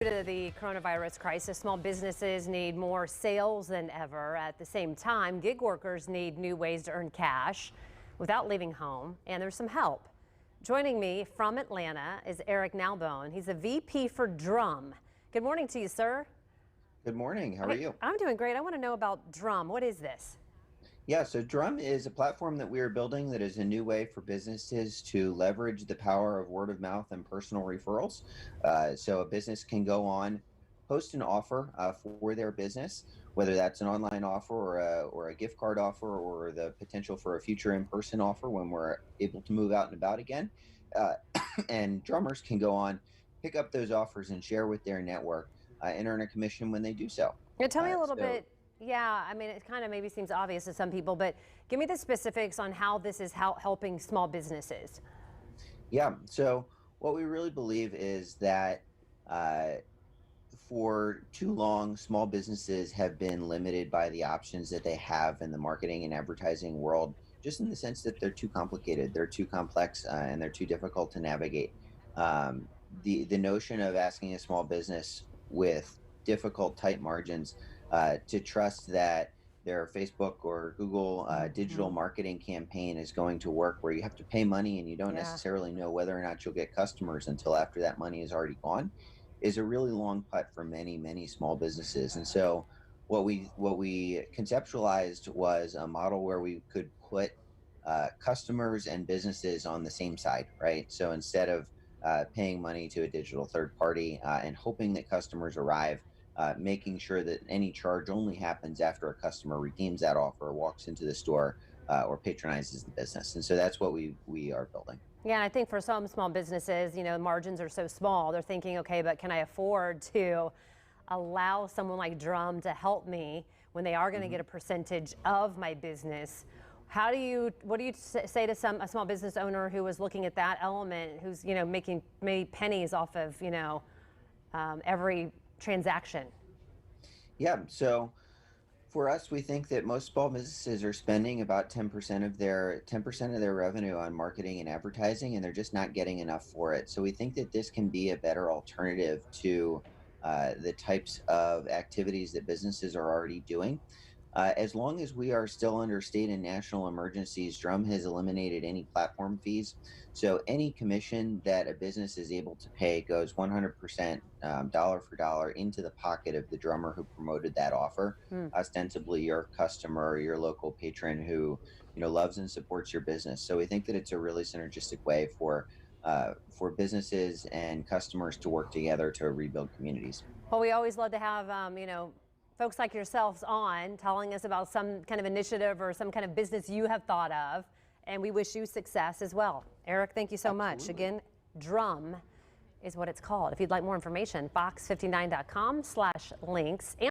Due to the coronavirus crisis, small businesses need more sales than ever. At the same time, gig workers need new ways to earn cash without leaving home, and there's some help. Joining me from Atlanta is Eric Nalbone. He's a VP for Drum. Good morning to you, sir. Good morning. How are you? I'm doing great. I want to know about Drum. What is this? Yeah, so Drum is a platform that we are building that is a new way for businesses to leverage the power of word of mouth and personal referrals. So a business can go on, post an offer for their business, whether that's an online offer or a gift card offer or the potential for a future in-person offer when we're able to move out and about again. Uh, and drummers can go on, pick up those offers and share with their network and earn a commission when they do so. Tell me a little So bit. Yeah, I mean, it kind of maybe seems obvious to some people, but give me the specifics on how this is helping small businesses. Yeah. So what we really believe is that uh, for too long, small businesses have been limited by the options that they have in the marketing and advertising world, just in the sense that they're too complicated, they're too complex, and they're too difficult to navigate. Um, the notion of asking a small business with difficult, tight margins to trust that their Facebook or Google digital Mhm. marketing campaign is going to work, where you have to pay money and you don't Yeah. necessarily know whether or not you'll get customers until after that money is already gone, is a really long putt for many small businesses. And so what we conceptualized was a model where we could put customers and businesses on the same side, right? So instead of paying money to a digital third party and hoping that customers arrive, making sure that any charge only happens after a customer redeems that offer, walks into the store, or patronizes the business. And so that's what we are building. Yeah, and I think for some small businesses, margins are so small, they're thinking, okay, but can I afford to allow someone like Drum to help me when they are going to Mhm. get a percentage of my business? What do you say to a small business owner who was looking at that element, who's, making maybe pennies off of, every transaction? Yeah. So for us, we think that most small businesses are spending about 10% of their revenue on marketing and advertising, and they're just not getting enough for it. So we think that this can be a better alternative to the types of activities that businesses are already doing. As long as we are still under state and national emergencies, Drum has eliminated any platform fees. So any commission that a business is able to pay goes 100% dollar for dollar into the pocket of the drummer who promoted that offer, Hmm. ostensibly your customer or your local patron who loves and supports your business. So we think that it's a really synergistic way for businesses and customers to work together to rebuild communities. Well, we always love to have, folks like yourselves on telling us about some kind of initiative or some kind of business you have thought of. And we wish you success as well. Eric, thank you so much. Absolutely. Again, Drum is what it's called. If you'd like more information, fox59.com/links.